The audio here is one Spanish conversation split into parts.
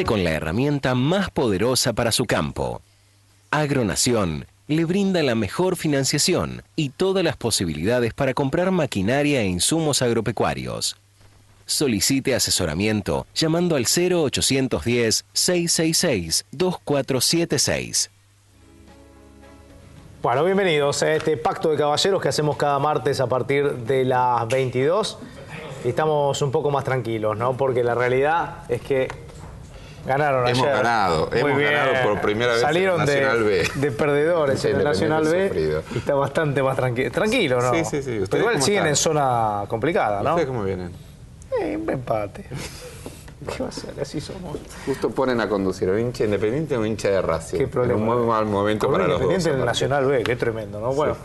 Cuente con la herramienta más poderosa para su campo. Agronación le brinda la mejor financiación y todas las posibilidades para comprar maquinaria e insumos agropecuarios. Solicite asesoramiento llamando al 0810-666-2476. Bueno, bienvenidos a este Pacto de Caballeros que hacemos cada martes a partir de las 22. Y estamos un poco más tranquilos, ¿no? Porque la realidad es que ganaron ayer. Hemos ganado por primera vez. Salieron en Nacional B. de perdedores en el Nacional B sufrido. y está bastante más tranquilo, ¿no? Sí. Pero igual siguen en zona complicada, ¿no? ¿Ustedes cómo vienen? Un empate. ¿Qué va a ser? Así somos. Justo ponen a conducir un hincha independiente o un hincha de Racing. Qué problema. En un muy mal momento para los dos. Independiente en el Nacional B, qué tremendo, ¿no? Bueno,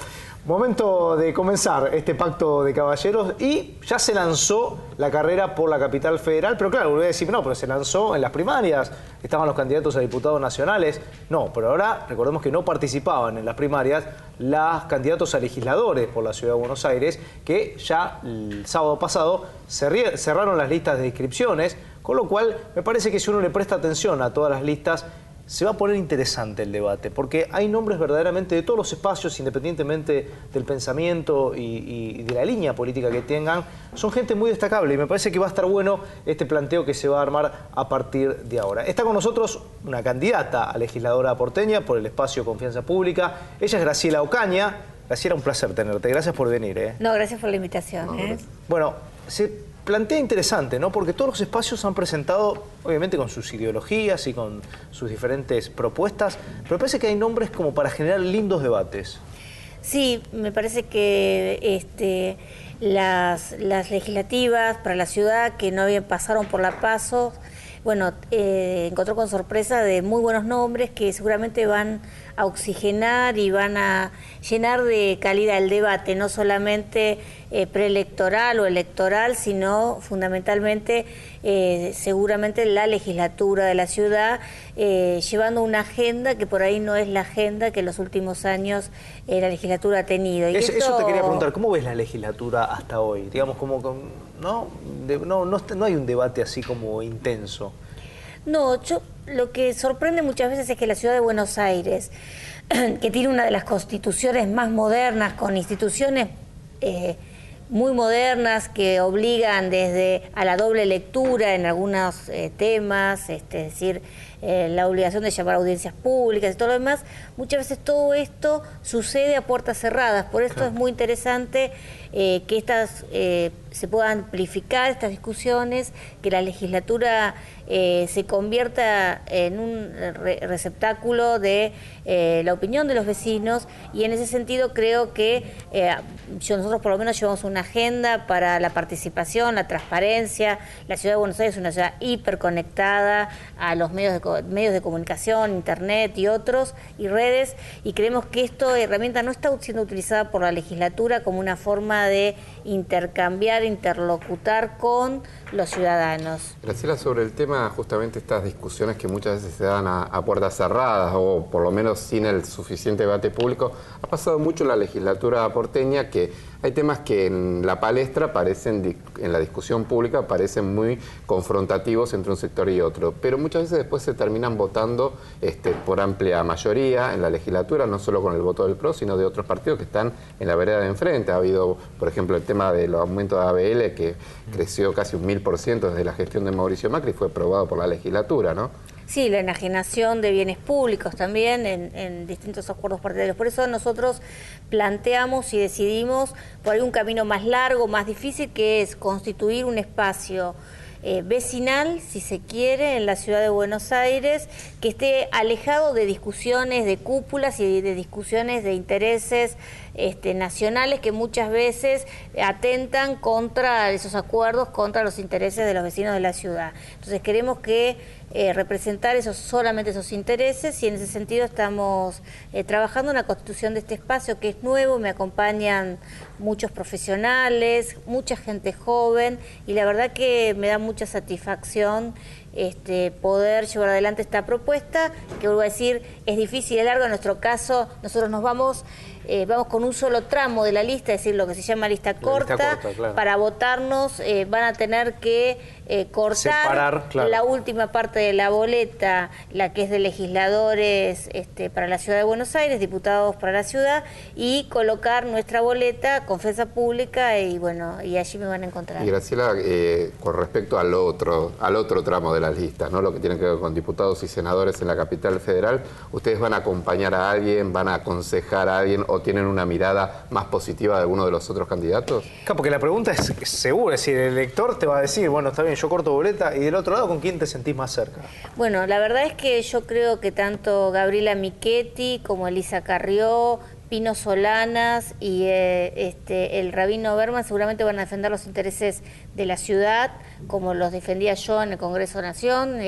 momento de comenzar este Pacto de Caballeros y ya se lanzó la carrera por la capital federal, pero claro, voy a decir, no, pero se lanzó en las primarias, estaban los candidatos a diputados nacionales, no, pero ahora recordemos que no participaban en las primarias los candidatos a legisladores por la Ciudad de Buenos Aires, que ya el sábado pasado cerraron las listas de inscripciones, con lo cual me parece que si uno le presta atención a todas las listas, se va a poner interesante el debate, porque hay nombres verdaderamente de todos los espacios, independientemente del pensamiento y de la línea política que tengan, son gente muy destacable y me parece que va a estar bueno este planteo que se va a armar a partir de ahora. Está con nosotros una candidata a legisladora porteña por el espacio Confianza Pública, ella es Graciela Ocaña. Graciela, un placer tenerte, gracias por venir. No, gracias por la invitación. Bueno, se plantea interesante, ¿no? Porque todos los espacios han presentado, obviamente con sus ideologías y con sus diferentes propuestas, pero parece que hay nombres como para generar lindos debates. Sí, me parece que las legislativas para la ciudad que no pasaron por la PASO, bueno, encontró con sorpresa de muy buenos nombres que seguramente van a oxigenar y van a llenar de calidad el debate, no solamente preelectoral o electoral, sino fundamentalmente seguramente la legislatura de la ciudad, llevando una agenda que por ahí no es la agenda que en los últimos años la legislatura ha tenido. Y eso te quería preguntar, ¿cómo ves la legislatura hasta hoy? Digamos, no hay un debate así como intenso. No, lo que sorprende muchas veces es que la ciudad de Buenos Aires, que tiene una de las constituciones más modernas, con instituciones muy modernas que obligan desde a la doble lectura en algunos temas, es decir, la obligación de llamar a audiencias públicas y todo lo demás, muchas veces todo esto sucede a puertas cerradas. Por esto es muy interesante que se puedan amplificar estas discusiones, que la legislatura se convierta en un receptáculo de la opinión de los vecinos, y en ese sentido creo que nosotros por lo menos llevamos una agenda para la participación, la transparencia. La ciudad de Buenos Aires es una ciudad hiperconectada a los medios de comunicación, internet y otros, y redes, y creemos que esta herramienta no está siendo utilizada por la legislatura como una forma de intercambiar, interlocutar con los ciudadanos. Graciela, sobre el tema, justamente estas discusiones que muchas veces se dan a puertas cerradas o por lo menos sin el suficiente debate público, ha pasado mucho en la legislatura porteña que hay temas que en la palestra en la discusión pública parecen muy confrontativos entre un sector y otro, pero muchas veces después se terminan votando por amplia mayoría en la legislatura, no solo con el voto del PRO, sino de otros partidos que están en la vereda de enfrente. Ha habido, por ejemplo, el tema del aumento de ABL, que creció casi un 1000% desde la gestión de Mauricio Macri, fue aprobado por la legislatura, ¿no? Sí, la enajenación de bienes públicos también en distintos acuerdos partidarios. Por eso nosotros planteamos y decidimos por ahí un camino más largo, más difícil, que es constituir un espacio vecinal, si se quiere, en la ciudad de Buenos Aires, que esté alejado de discusiones de cúpulas y de discusiones de intereses nacionales que muchas veces atentan contra esos acuerdos, contra los intereses de los vecinos de la ciudad. Entonces queremos representar solamente esos intereses, y en ese sentido estamos trabajando en la constitución de este espacio que es nuevo. Me acompañan muchos profesionales, mucha gente joven, y la verdad que me da mucha satisfacción poder llevar adelante esta propuesta, que vuelvo a decir, es difícil y largo. En nuestro caso, nosotros nos vamos con un solo tramo de la lista, es decir, lo que se llama lista corta, claro. Para votarnos van a tener que cortar separar, claro, la última parte de la boleta, la que es de legisladores para la Ciudad de Buenos Aires, diputados para la ciudad, y colocar nuestra boleta, Confianza Pública, y bueno, y allí me van a encontrar. Y Graciela, con respecto al otro tramo de las listas, ¿no? Lo que tiene que ver con diputados y senadores en la capital federal, ¿ustedes van a acompañar a alguien, van a aconsejar a alguien o tienen una mirada más positiva de alguno de los otros candidatos? Claro, porque la pregunta es segura, es decir, el elector te va a decir, bueno, está bien, yo corto boleta, y del otro lado, ¿con quién te sentís más cerca? Bueno, la verdad es que yo creo que tanto Gabriela Michetti como Elisa Carrió, Pino Solanas y el Rabino Berman seguramente van a defender los intereses de la ciudad, como los defendía yo en el Congreso de Nación,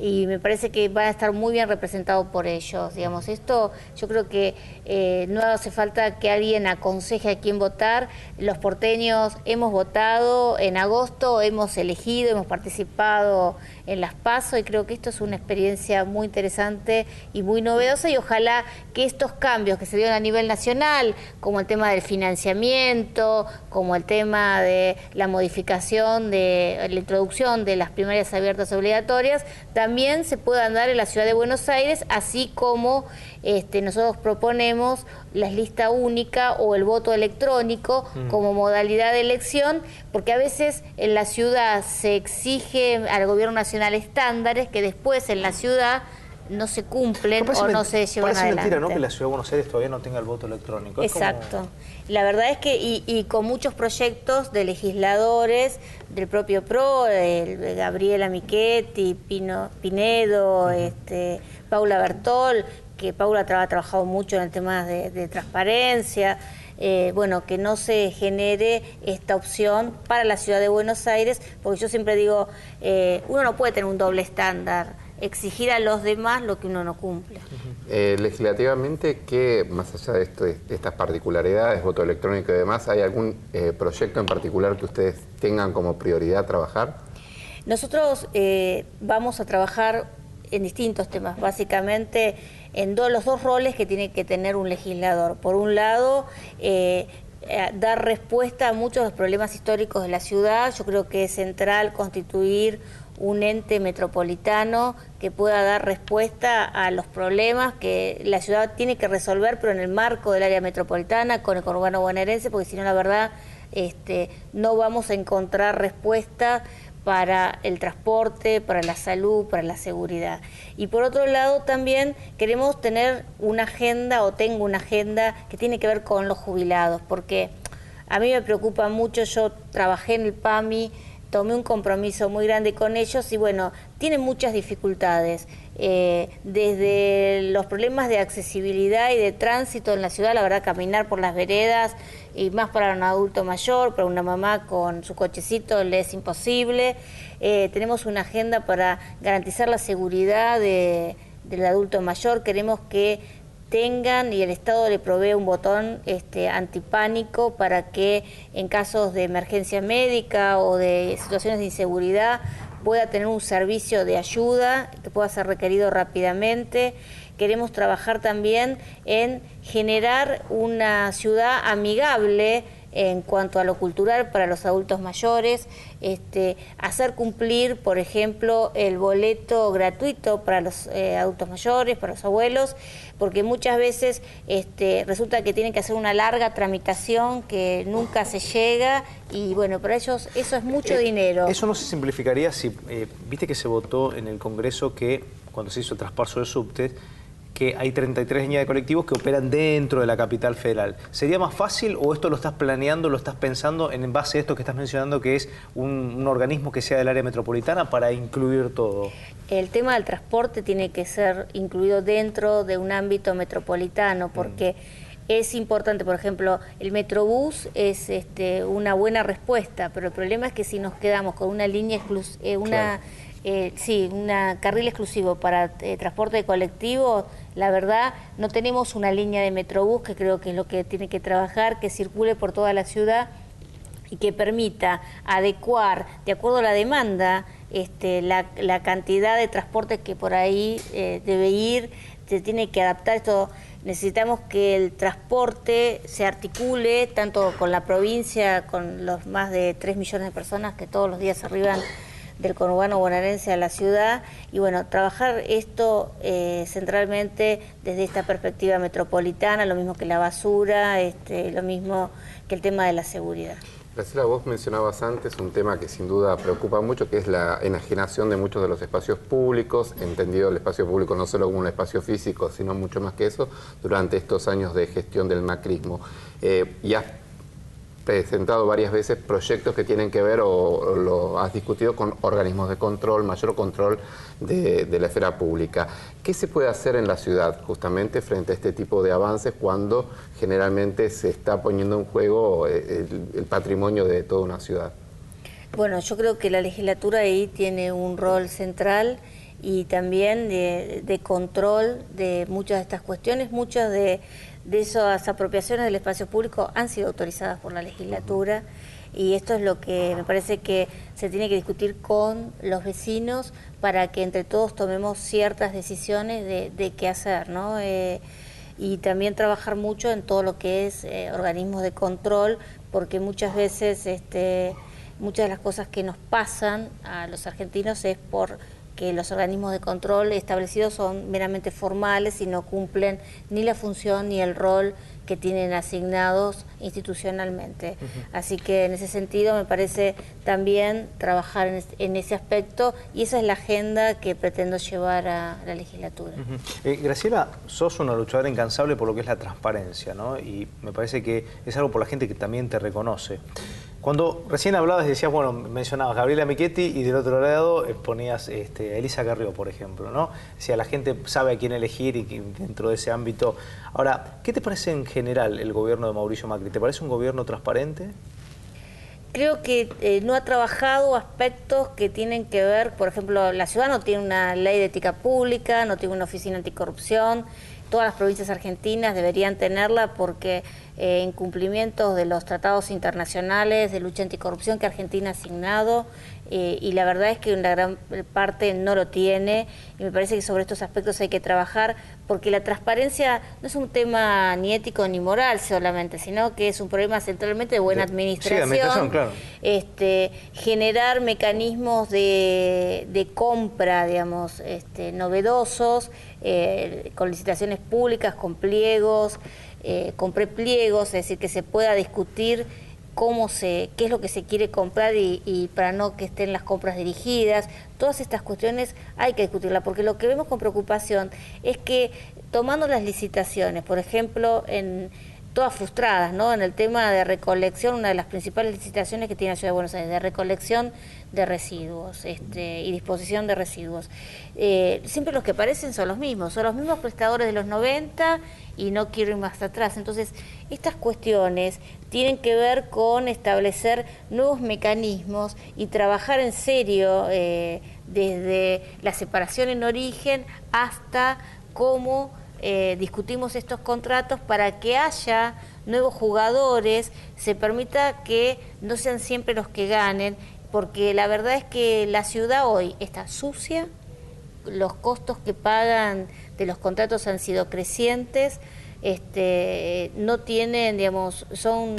y me parece que van a estar muy bien representados por ellos. Digamos, esto yo creo que no hace falta que alguien aconseje a quién votar. Los porteños hemos votado en agosto, hemos elegido, hemos participado en las PASO, y creo que esto es una experiencia muy interesante y muy novedosa, y ojalá que estos cambios que se dieron a nivel nacional, como el tema del financiamiento, como el tema de la modificación de la introducción de las primarias abiertas obligatorias, también se puedan dar en la Ciudad de Buenos Aires, así como nosotros proponemos la lista única o el voto electrónico como modalidad de elección, porque a veces en la ciudad se exige al gobierno nacional estándares que después en la ciudad no se cumplen o no se llevan parece adelante. Mentira, ¿no?, que la Ciudad de Buenos Aires todavía no tenga el voto electrónico. Exacto. La verdad es que, y con muchos proyectos de legisladores del propio PRO, de Gabriela Michetti, Pinedo, Paula Bertol, que Paula ha trabajado mucho en el tema de transparencia, bueno, que no se genere esta opción para la Ciudad de Buenos Aires, porque yo siempre digo, uno no puede tener un doble estándar, exigir a los demás lo que uno no cumple. Legislativamente, ¿qué, más allá de estas particularidades, voto electrónico y demás, hay algún proyecto en particular que ustedes tengan como prioridad trabajar? Nosotros vamos a trabajar en distintos temas, básicamente en los dos roles que tiene que tener un legislador. Por un lado, dar respuesta a muchos de los problemas históricos de la ciudad. Yo creo que es central constituir un ente metropolitano que pueda dar respuesta a los problemas que la ciudad tiene que resolver, pero en el marco del área metropolitana, con el conurbano bonaerense, porque si no, la verdad, no vamos a encontrar respuesta para el transporte, para la salud, para la seguridad. Y por otro lado también queremos tener una agenda, o tengo una agenda que tiene que ver con los jubilados, porque a mí me preocupa mucho. Yo trabajé en el PAMI, tomé un compromiso muy grande con ellos y bueno, tienen muchas dificultades, desde los problemas de accesibilidad y de tránsito en la ciudad. La verdad, caminar por las veredas, y más para un adulto mayor, para una mamá con su cochecito, le es imposible. Tenemos una agenda para garantizar la seguridad del adulto mayor. Queremos que tengan, y el Estado le provee un botón antipánico para que en casos de emergencia médica o de situaciones de inseguridad pueda tener un servicio de ayuda que pueda ser requerido rápidamente. Queremos trabajar también en generar una ciudad amigable en cuanto a lo cultural para los adultos mayores, hacer cumplir, por ejemplo, el boleto gratuito para los adultos mayores, para los abuelos, porque muchas veces resulta que tienen que hacer una larga tramitación que nunca se llega, y bueno, para ellos eso es mucho dinero. Eso no se simplificaría si, viste que se votó en el Congreso que cuando se hizo el traspaso del subte, que hay 33 líneas de colectivos que operan dentro de la capital federal. ¿Sería más fácil, o esto lo estás planeando, lo estás pensando en base a esto que estás mencionando, que es un organismo que sea del área metropolitana, para incluir todo? El tema del transporte tiene que ser incluido dentro de un ámbito metropolitano, porque es importante. Por ejemplo, el Metrobús es una buena respuesta, pero el problema es que si nos quedamos con una línea carril exclusivo para transporte de colectivos, la verdad no tenemos una línea de Metrobús, que creo que es lo que tiene que trabajar, que circule por toda la ciudad y que permita adecuar, de acuerdo a la demanda, la cantidad de transporte que por ahí debe ir, se tiene que adaptar esto. Necesitamos que el transporte se articule tanto con la provincia, con los más de 3 millones de personas que todos los días arriban del conurbano bonaerense a la ciudad, y bueno, trabajar esto centralmente desde esta perspectiva metropolitana, lo mismo que la basura, lo mismo que el tema de la seguridad. Graciela, vos mencionabas antes un tema que sin duda preocupa mucho, que es la enajenación de muchos de los espacios públicos, entendido el espacio público no solo como un espacio físico, sino mucho más que eso, durante estos años de gestión del macrismo. Y has presentado varias veces proyectos que tienen que ver, o lo has discutido, con organismos de control, mayor control de la esfera pública. ¿Qué se puede hacer en la ciudad justamente frente a este tipo de avances cuando generalmente se está poniendo en juego el patrimonio de toda una ciudad? Bueno, yo creo que la legislatura ahí tiene un rol central y también de control de muchas de estas cuestiones. Muchas de esas apropiaciones del espacio público han sido autorizadas por la legislatura, y esto es lo que me parece que se tiene que discutir con los vecinos para que entre todos tomemos ciertas decisiones de qué hacer, ¿no? Y también trabajar mucho en todo lo que es organismos de control, porque muchas veces muchas de las cosas que nos pasan a los argentinos es por que los organismos de control establecidos son meramente formales y no cumplen ni la función ni el rol que tienen asignados institucionalmente. Así que en ese sentido me parece también trabajar en ese aspecto, y esa es la agenda que pretendo llevar a la legislatura. Graciela, sos una luchadora incansable por lo que es la transparencia, ¿no? Y me parece que es algo por la gente que también te reconoce. Cuando recién hablabas, decías, bueno, mencionabas a Gabriela Michetti y del otro lado ponías a Elisa Carrió, por ejemplo, ¿no? Decía, la gente sabe a quién elegir y que dentro de ese ámbito. Ahora, ¿qué te parece en general el gobierno de Mauricio Macri? ¿Te parece un gobierno transparente? Creo que no ha trabajado aspectos que tienen que ver, por ejemplo, la ciudad no tiene una ley de ética pública, no tiene una oficina anticorrupción. Todas las provincias argentinas deberían tenerla, porque incumplimientos de los tratados internacionales de lucha anticorrupción que Argentina ha asignado, y la verdad es que una gran parte no lo tiene, y me parece que sobre estos aspectos hay que trabajar, porque la transparencia no es un tema ni ético ni moral solamente, sino que es un problema centralmente de buena administración. Sí, administración, claro. Generar mecanismos de compra, digamos, novedosos, con licitaciones públicas, con pliegos, con prepliegos, es decir, que se pueda discutir qué es lo que se quiere comprar y para no que estén las compras dirigidas. Todas estas cuestiones hay que discutirlas, porque lo que vemos con preocupación es que tomando las licitaciones, por ejemplo, todas frustradas, ¿no? En el tema de recolección, una de las principales licitaciones que tiene la Ciudad de Buenos Aires, de recolección de residuos y disposición de residuos. Siempre los que aparecen son los mismos prestadores de los 90, y no quiero ir más atrás. Entonces, estas cuestiones tienen que ver con establecer nuevos mecanismos y trabajar en serio desde la separación en origen hasta cómo discutimos estos contratos para que haya nuevos jugadores, se permita que no sean siempre los que ganen, porque la verdad es que la ciudad hoy está sucia, los costos que pagan de los contratos han sido crecientes, no tienen, digamos, son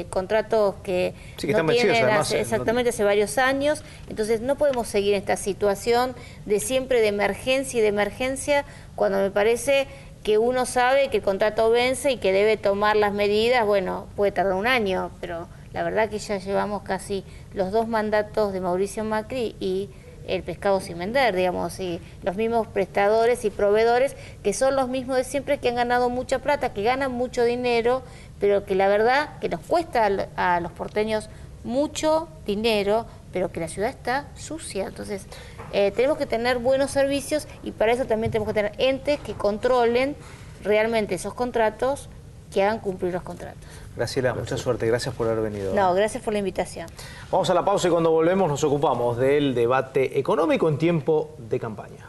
contratos que están no vencidos, tienen además, exactamente hace varios años. Entonces no podemos seguir en esta situación de siempre de emergencia y de emergencia, cuando me parece que uno sabe que el contrato vence y que debe tomar las medidas. Bueno, puede tardar un año, pero la verdad que ya llevamos casi los 2 mandatos de Mauricio Macri y el pescado sin vender, digamos, y los mismos prestadores y proveedores que son los mismos de siempre, que han ganado mucha plata, que ganan mucho dinero, pero que la verdad que nos cuesta a los porteños mucho dinero, pero que la ciudad está sucia. Entonces, tenemos que tener buenos servicios, y para eso también tenemos que tener entes que controlen realmente esos contratos, que hagan cumplir los contratos. Graciela, mucha suerte. Gracias por haber venido. No, gracias por la invitación. Vamos a la pausa y cuando volvemos nos ocupamos del debate económico en tiempo de campaña.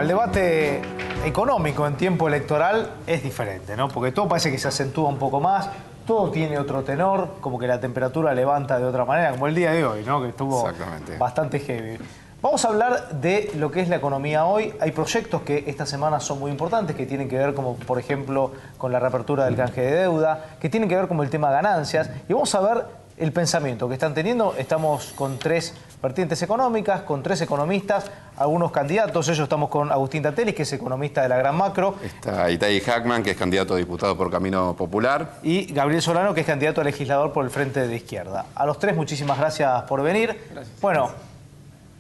al debate económico en tiempo electoral es diferente, ¿no? Porque todo parece que se acentúa un poco más, todo tiene otro tenor, como que la temperatura levanta de otra manera, como el día de hoy, ¿no? Que estuvo bastante heavy. Vamos a hablar de lo que es la economía hoy. Hay proyectos que esta semana son muy importantes, que tienen que ver, como por ejemplo, con la reapertura del canje de deuda, que tienen que ver con el tema ganancias. Y vamos a ver el pensamiento que están teniendo. Estamos con 3 vertientes económicas, con 3 economistas, algunos candidatos. Estamos con Agustín Tatelis, que es economista de la Gran Macro. Está Itay Hackman, que es candidato a diputado por Camino Popular. Y Gabriel Solano, que es candidato a legislador por el Frente de Izquierda. A los 3, muchísimas gracias por venir. Gracias. Bueno,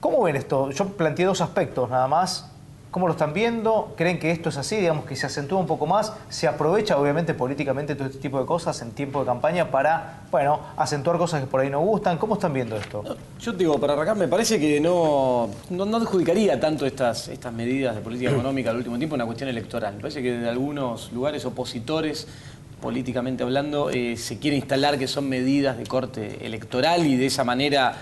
¿cómo ven esto? Yo planteé 2 aspectos nada más. ¿Cómo lo están viendo? ¿Creen que esto es así? Digamos que se acentúa un poco más. Se aprovecha, obviamente, políticamente todo este tipo de cosas en tiempo de campaña para, bueno, acentuar cosas que por ahí no gustan. ¿Cómo están viendo esto? Yo te digo, para arrancar, me parece que no adjudicaría tanto estas medidas de política económica al último tiempo una cuestión electoral. Me parece que de algunos lugares opositores, políticamente hablando, se quiere instalar que son medidas de corte electoral y de esa manera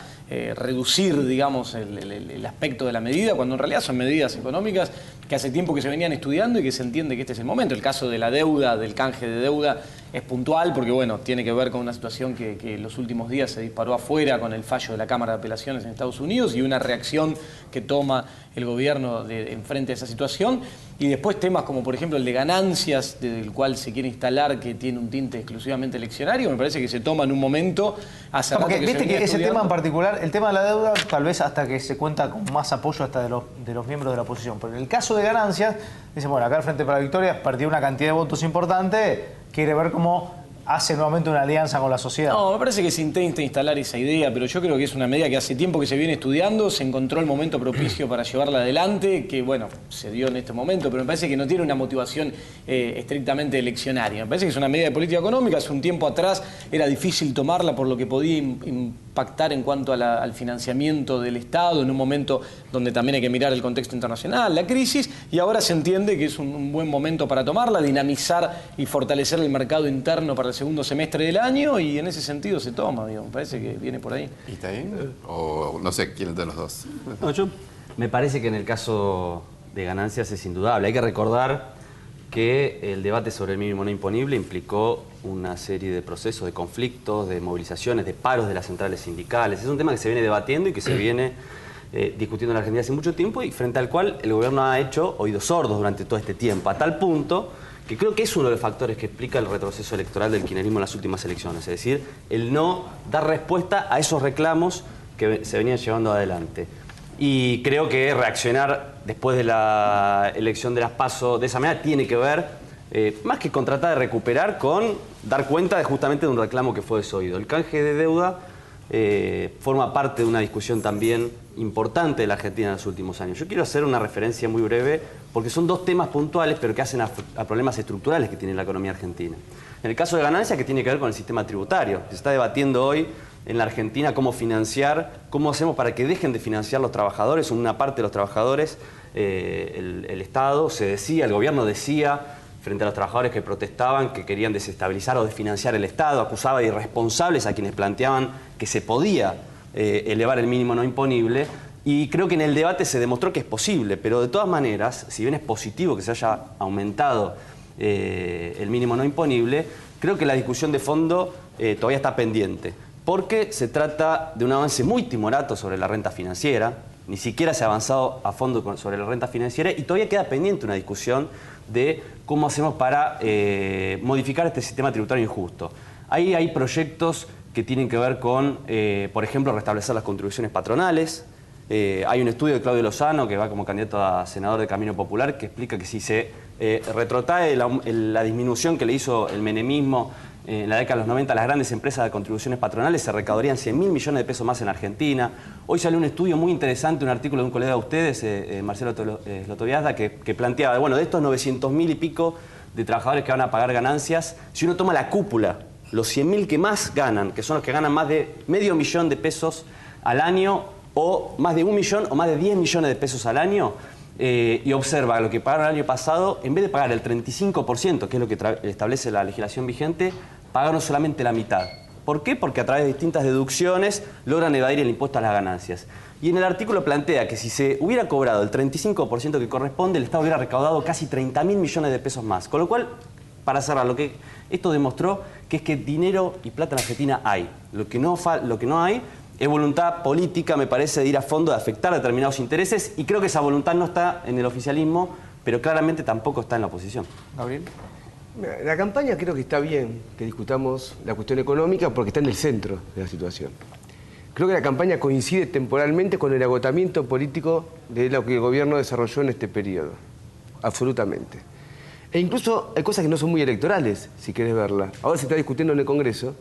reducir, digamos, el aspecto de la medida, cuando en realidad son medidas económicas que hace tiempo que se venían estudiando y que se entiende que este es el momento. El caso de la deuda, del canje de deuda, es puntual porque, bueno, tiene que ver con una situación que en los últimos días se disparó afuera con el fallo de la Cámara de Apelaciones en Estados Unidos y una reacción que toma el gobierno en frente a esa situación. Y después temas como, por ejemplo, el de ganancias, del cual se quiere instalar, que tiene un tinte exclusivamente eleccionario, me parece que se toma en un momento hace rato que viste que ese tema en particular, el tema de la deuda, tal vez hasta que se cuenta con más apoyo hasta de los miembros de la oposición. Pero en el caso de ganancias, dicen, bueno, acá el Frente para la Victoria perdió una cantidad de votos importante, quiere ver cómo hace nuevamente una alianza con la sociedad. No, me parece que se intenta instalar esa idea, pero yo creo que es una medida que hace tiempo que se viene estudiando, se encontró el momento propicio para llevarla adelante, que bueno, se dio en este momento, pero me parece que no tiene una motivación estrictamente eleccionaria. Me parece que es una medida de política económica, hace un tiempo atrás era difícil tomarla por lo que podía impactar en cuanto al financiamiento del Estado, en un momento donde también hay que mirar el contexto internacional, la crisis, y ahora se entiende que es un buen momento para tomarla, dinamizar y fortalecer el mercado interno para el segundo semestre del año, y en ese sentido se toma, digo, me parece que viene por ahí. ¿Y está ahí? O no sé quién de los dos. No, yo me parece que en el caso de ganancias es indudable. Hay que recordar que el debate sobre el mínimo no imponible implicó una serie de procesos, de conflictos, de movilizaciones, de paros de las centrales sindicales. Es un tema que se viene debatiendo y que se viene discutiendo en la Argentina hace mucho tiempo y frente al cual el gobierno ha hecho oídos sordos durante todo este tiempo, a tal punto que creo que es uno de los factores que explica el retroceso electoral del kirchnerismo en las últimas elecciones, es decir, el no dar respuesta a esos reclamos que se venían llevando adelante. Y creo que reaccionar después de la elección de las PASO de esa manera tiene que ver, más que con tratar de recuperar, con dar cuenta justamente de un reclamo que fue desoído. El canje de deuda forma parte de una discusión también importante de la Argentina en los últimos años. Yo quiero hacer una referencia muy breve porque son 2 temas puntuales pero que hacen a problemas estructurales que tiene la economía argentina. En el caso de ganancia, que tiene que ver con el sistema tributario. Se está debatiendo hoy en la Argentina cómo financiar, cómo hacemos para que dejen de financiar los trabajadores, una parte de los trabajadores, el Estado, el gobierno decía frente a los trabajadores que protestaban, que querían desestabilizar o desfinanciar el Estado, acusaba de irresponsables a quienes planteaban que se podía elevar el mínimo no imponible, y creo que en el debate se demostró que es posible, pero de todas maneras, si bien es positivo que se haya aumentado el mínimo no imponible, creo que la discusión de fondo todavía está pendiente, porque se trata de un avance muy timorato sobre la renta financiera, ni siquiera se ha avanzado a fondo sobre la renta financiera y todavía queda pendiente una discusión de cómo hacemos para modificar este sistema tributario injusto. Ahí hay proyectos que tienen que ver con, por ejemplo, restablecer las contribuciones patronales. Hay un estudio de Claudio Lozano, que va como candidato a senador de Camino Popular, que explica que si se retrotrae la disminución que le hizo el menemismo en la década de los 90 a las grandes empresas de contribuciones patronales, se recaudarían 100.000 millones de pesos más en Argentina. Hoy salió un estudio muy interesante, un artículo de un colega de ustedes, Marcelo Slotoviazda, que planteaba, bueno, de estos 900.000 y pico de trabajadores que van a pagar ganancias, si uno toma la cúpula, los 100.000 que más ganan, que son los que ganan más de $500.000 de pesos al año, o más de 1 millón o más de 10 millones de pesos al año, y observa lo que pagaron el año pasado, en vez de pagar el 35%, que es lo que establece la legislación vigente, pagaron solamente la mitad. ¿Por qué? Porque a través de distintas deducciones logran evadir el impuesto a las ganancias. Y en el artículo plantea que si se hubiera cobrado el 35% que corresponde, el Estado hubiera recaudado casi 30.000 millones de pesos más. Con lo cual, para cerrar, esto demostró que es que dinero y plata en Argentina hay. Lo que no hay es voluntad política, me parece, de ir a fondo, de afectar determinados intereses, y creo que esa voluntad no está en el oficialismo, pero claramente tampoco está en la oposición. Gabriel. La campaña creo que está bien que discutamos la cuestión económica porque está en el centro de la situación. Creo que la campaña coincide temporalmente con el agotamiento político de lo que el gobierno desarrolló en este periodo. Absolutamente. E incluso hay cosas que no son muy electorales, si querés verla. Ahora se está discutiendo en el Congreso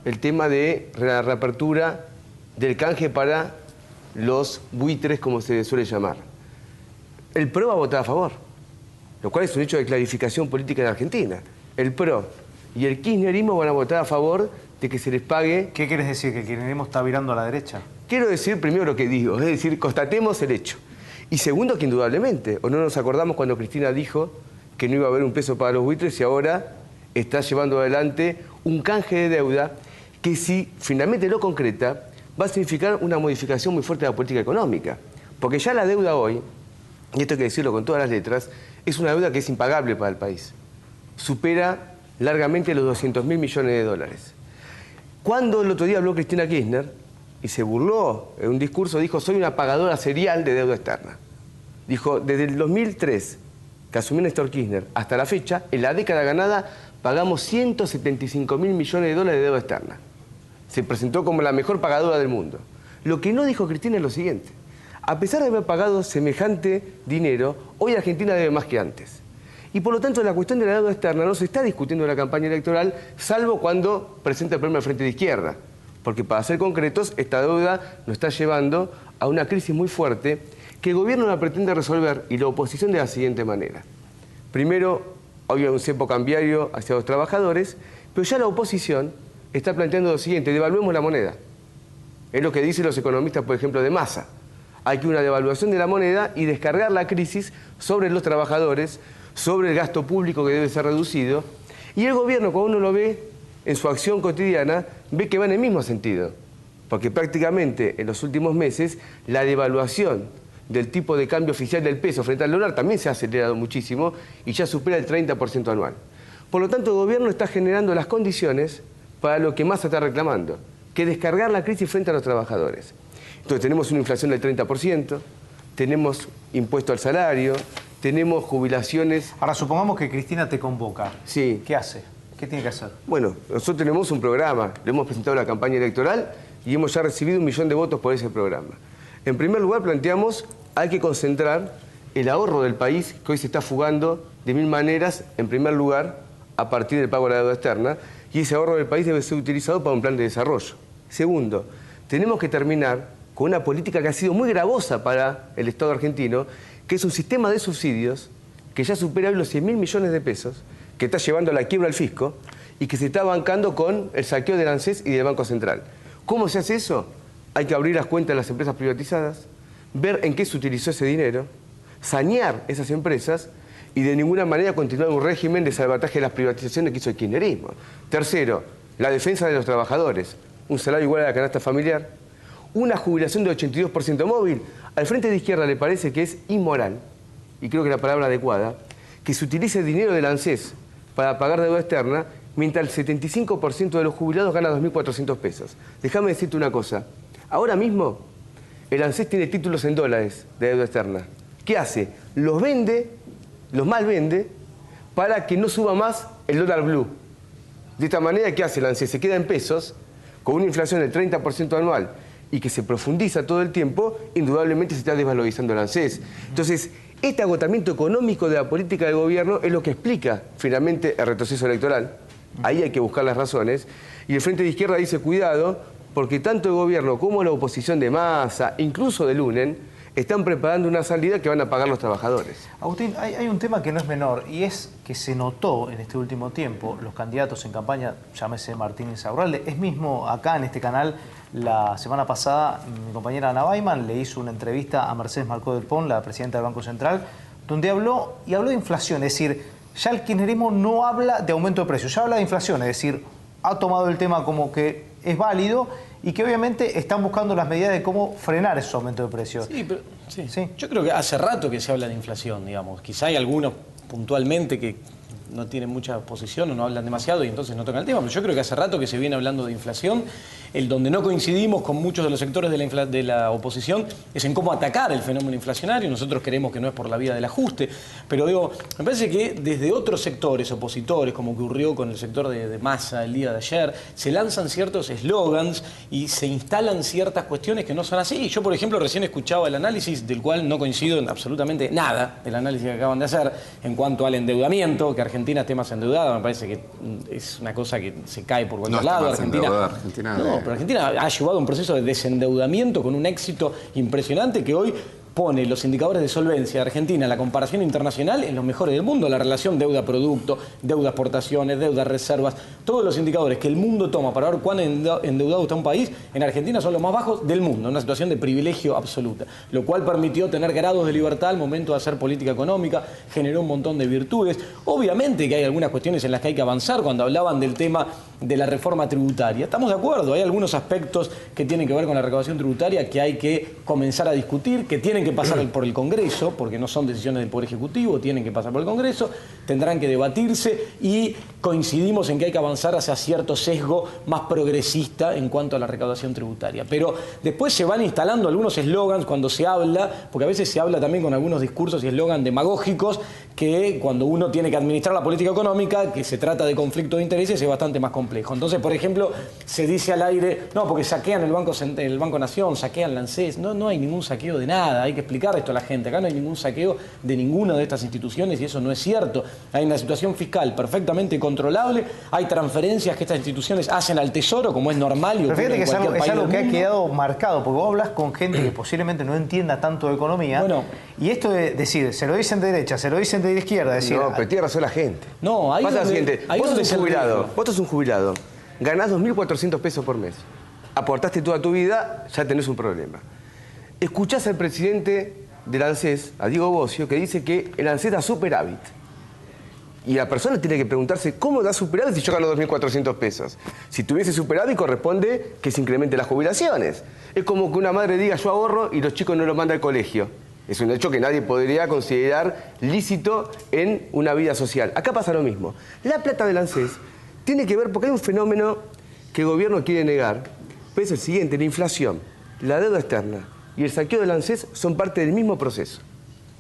el tema de la reapertura del canje para los buitres, como se suele llamar. El PRO va a votar a favor, lo cual es un hecho de clarificación política en Argentina. El PRO y el kirchnerismo van a votar a favor de que se les pague... ¿Qué quieres decir? ¿Que el kirchnerismo está virando a la derecha? Quiero decir primero lo que digo, es decir, constatemos el hecho. Y segundo, que indudablemente, o no nos acordamos cuando Cristina dijo que no iba a haber un peso para los buitres y ahora está llevando adelante un canje de deuda que si finalmente lo concreta va a significar una modificación muy fuerte de la política económica. Porque ya la deuda hoy, y esto hay que decirlo con todas las letras, es una deuda que es impagable para el país. Supera largamente los 200.000 millones de dólares. Cuando el otro día habló Cristina Kirchner y se burló en un discurso, dijo, soy una pagadora serial de deuda externa. Dijo, desde el 2003, que asumió Néstor Kirchner, hasta la fecha, en la década ganada, pagamos 175.000 millones de dólares de deuda externa. Se presentó como la mejor pagadora del mundo. Lo que no dijo Cristina es lo siguiente. A pesar de haber pagado semejante dinero, hoy Argentina debe más que antes. Y por lo tanto la cuestión de la deuda externa no se está discutiendo en la campaña electoral, salvo cuando presenta el problema al Frente de Izquierda. Porque para ser concretos, esta deuda nos está llevando a una crisis muy fuerte que el gobierno la pretende resolver y la oposición de la siguiente manera. Primero, había un cepo cambiario hacia los trabajadores, pero ya la oposición está planteando lo siguiente, devaluemos la moneda. Es lo que dicen los economistas, por ejemplo, de Massa. Hay que una devaluación de la moneda y descargar la crisis sobre los trabajadores, sobre el gasto público que debe ser reducido. Y el gobierno, cuando uno lo ve en su acción cotidiana, ve que va en el mismo sentido. Porque prácticamente en los últimos meses la devaluación del tipo de cambio oficial del peso frente al dólar también se ha acelerado muchísimo y ya supera el 30% anual. Por lo tanto, el gobierno está generando las condiciones para lo que Massa está reclamando, que es descargar la crisis frente a los trabajadores. Entonces tenemos una inflación del 30%, tenemos impuesto al salario, tenemos jubilaciones... Ahora, supongamos que Cristina te convoca. Sí. ¿Qué hace? ¿Qué tiene que hacer? Bueno, nosotros tenemos un programa, lo hemos presentado en la campaña electoral y hemos ya recibido 1 millón de votos por ese programa. En primer lugar, planteamos hay que concentrar el ahorro del país, que hoy se está fugando de 1000 maneras, en primer lugar, a partir del pago de la deuda externa, y ese ahorro del país debe ser utilizado para un plan de desarrollo. Segundo, tenemos que terminar con una política que ha sido muy gravosa para el Estado argentino, que es un sistema de subsidios que ya supera hoy los 100.000 millones de pesos, que está llevando a la quiebra al fisco y que se está bancando con el saqueo del ANSES y del Banco Central. ¿Cómo se hace eso? Hay que abrir las cuentas de las empresas privatizadas, ver en qué se utilizó ese dinero, sanear esas empresas y de ninguna manera continuar un régimen de salvataje de las privatizaciones que hizo el kirchnerismo. Tercero, la defensa de los trabajadores, un salario igual a la canasta familiar, una jubilación de 82% móvil. Al Frente de Izquierda le parece que es inmoral, y creo que la palabra adecuada, que se utilice el dinero del ANSES para pagar deuda externa, mientras el 75% de los jubilados gana 2.400 pesos. Déjame decirte una cosa. Ahora mismo, el ANSES tiene títulos en dólares de deuda externa. ¿Qué hace? Los vende, los mal vende, para que no suba más el dólar blue. De esta manera, ¿qué hace el ANSES? Se queda en pesos, con una inflación del 30% anual, y que se profundiza todo el tiempo, indudablemente se está desvalorizando el ANSES. Entonces, este agotamiento económico de la política del gobierno es lo que explica finalmente el retroceso electoral. Ahí hay que buscar las razones. Y el Frente de Izquierda dice, cuidado, porque tanto el gobierno como la oposición de Massa, incluso de Lunen, están preparando una salida que van a pagar los trabajadores. Agustín, hay un tema que no es menor y es que se notó en este último tiempo, los candidatos en campaña, llámese Martín Insaurralde, es mismo acá en este canal, la semana pasada mi compañera Ana Baiman le hizo una entrevista a Mercedes Marcó del Pon, la presidenta del Banco Central, donde habló de inflación, es decir, ya el kirchnerismo no habla de aumento de precios, ya habla de inflación, es decir, ha tomado el tema como que es válido y que obviamente están buscando las medidas de cómo frenar esos aumentos de precios. Sí, pero, sí. Sí. Yo creo que hace rato que se habla de inflación, digamos. Quizá hay algunos puntualmente que no tienen mucha posición o no hablan demasiado y entonces no tocan el tema, pero yo creo que hace rato que se viene hablando de inflación. El donde no coincidimos con muchos de los sectores de la oposición es en cómo atacar el fenómeno inflacionario. Nosotros creemos que no es por la vía del ajuste, pero digo, me parece que desde otros sectores opositores, como ocurrió con el sector de Massa el día de ayer, se lanzan ciertos eslogans y se instalan ciertas cuestiones que no son así. Yo, por ejemplo, recién escuchaba el análisis, del cual no coincido en absolutamente nada, el análisis que acaban de hacer en cuanto al endeudamiento, que Argentina esté más endeudada, me parece que es una cosa que se cae por cualquier lado. Argentina no, pero Argentina ha llevado un proceso de desendeudamiento con un éxito impresionante que hoy pone los indicadores de solvencia de Argentina en la comparación internacional en los mejores del mundo. La relación deuda-producto, deuda-exportaciones, deuda-reservas, todos los indicadores que el mundo toma para ver cuán endeudado está un país, en Argentina son los más bajos del mundo, una situación de privilegio absoluta, lo cual permitió tener grados de libertad al momento de hacer política económica, generó un montón de virtudes. Obviamente que hay algunas cuestiones en las que hay que avanzar. Cuando hablaban del tema de la reforma tributaria, estamos de acuerdo, hay algunos aspectos que tienen que ver con la recaudación tributaria que hay que comenzar a discutir, que tienen que pasar por el Congreso, porque no son decisiones del Poder Ejecutivo, tienen que pasar por el Congreso, tendrán que debatirse y coincidimos en que hay que avanzar hacia cierto sesgo más progresista en cuanto a la recaudación tributaria. Pero después se van instalando algunos eslogans cuando se habla, porque a veces se habla también con algunos discursos y eslogans demagógicos que cuando uno tiene que administrar la política económica, que se trata de conflicto de intereses, es bastante más complejo. Entonces, por ejemplo, se dice al aire, no, porque saquean el Banco Nación, saquean la ANSES. No hay ningún saqueo de nada, hay que explicar esto a la gente. Acá no hay ningún saqueo de ninguna de estas instituciones y eso no es cierto. Hay una situación fiscal perfectamente controlable, hay transferencias que estas instituciones hacen al Tesoro, como es normal y pero fíjate que en cualquier país es algo del que ha mundo. quedado marcado, porque vos hablas con gente que posiblemente no entienda tanto de economía, Bueno, y esto de decir, se lo dicen de derecha, se lo dicen de izquierda, decir, No, pero tiene razón la gente. No, ahí Pasa lo donde- siguiente, ahí vos donde sos se un jubilado, riesgo. vos sos un jubilado, ganás 2.400 pesos por mes, aportaste toda tu vida, ya tenés un problema. Escuchás al presidente del ANSES, a Diego Bocio, que dice que el ANSES da superávit. Y la persona tiene que preguntarse, ¿cómo da superávit si yo gano 2.400 pesos? Si tuviese superávit, corresponde que se incrementen las jubilaciones. Es como que una madre diga, yo ahorro y los chicos no los manda al colegio. Es un hecho que nadie podría considerar lícito en una vida social. Acá pasa lo mismo. La plata del ANSES tiene que ver, porque hay un fenómeno que el gobierno quiere negar, pero es el siguiente: la inflación, la deuda externa y el saqueo del ANSES son parte del mismo proceso.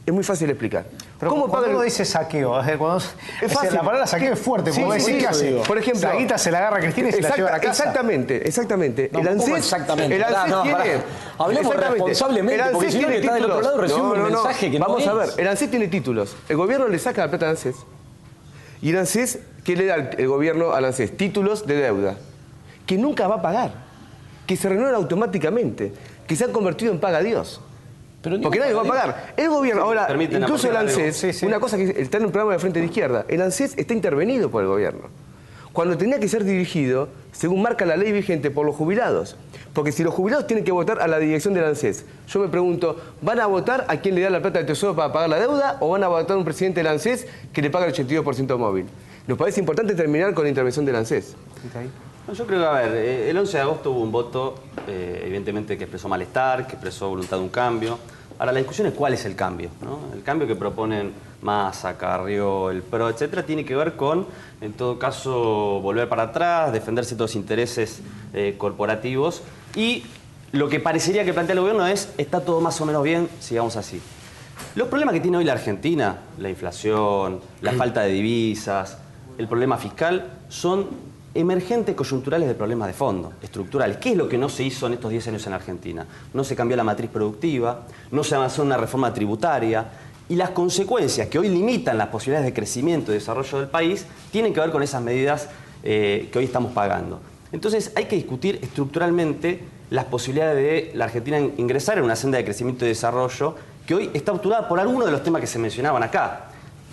Es muy fácil de explicar. pero cuando uno dice saqueo, Es fácil. la palabra saqueo es fuerte, Sí, porque sí, decir sí, que hace, digo. Por ejemplo, la guita se la agarra a Cristina y se la lleva a la casa. Exactamente. No, el ¿cómo ANSES, exactamente? el ANSES No, tiene... pará. Hablemos Exactamente. responsablemente, El porque ANSES si no, el que tiene está del otro títulos. lado recibe un mensaje que no Vamos a es. ver, el ANSES tiene títulos. El gobierno le saca la plata al ANSES. Y el ANSES, ¿qué le da el gobierno al ANSES? Títulos de deuda, que nunca va a pagar, que se renuevan automáticamente, que se han convertido en paga Dios. Pero Porque nadie va a pagar. El gobierno, ahora, permiten incluso el aportar algo. ANSES, una cosa que está en un programa de Frente de Izquierda, el ANSES está intervenido por el gobierno. Cuando tenía que ser dirigido, según marca la ley vigente, por los jubilados. Porque si los jubilados tienen que votar a la dirección del ANSES, yo me pregunto, ¿van a votar a quién le da la plata del Tesoro para pagar la deuda o van a votar a un presidente del ANSES que le paga el 82% móvil? Nos parece importante terminar con la intervención del ANSES. No, yo creo que, a ver, el 11 de agosto hubo un voto, evidentemente, que expresó malestar, que expresó voluntad de un cambio. Ahora, la discusión es cuál es el cambio, ¿no? El cambio que proponen Massa, Carrió, el PRO, etcétera, tiene que ver con, en todo caso, volver para atrás, defender ciertos intereses corporativos. Y lo que parecería que plantea el gobierno es, está todo más o menos bien, sigamos así. Los problemas que tiene hoy la Argentina, la inflación, la falta de divisas, el problema fiscal, son emergentes coyunturales de problemas de fondo, estructurales. ¿Qué es lo que no se hizo en estos 10 años en Argentina? No se cambió la matriz productiva, no se avanzó en una reforma tributaria y las consecuencias que hoy limitan las posibilidades de crecimiento y desarrollo del país tienen que ver con esas medidas que hoy estamos pagando. Entonces hay que discutir estructuralmente las posibilidades de la Argentina ingresar en una senda de crecimiento y desarrollo que hoy está obturada por algunos de los temas que se mencionaban acá.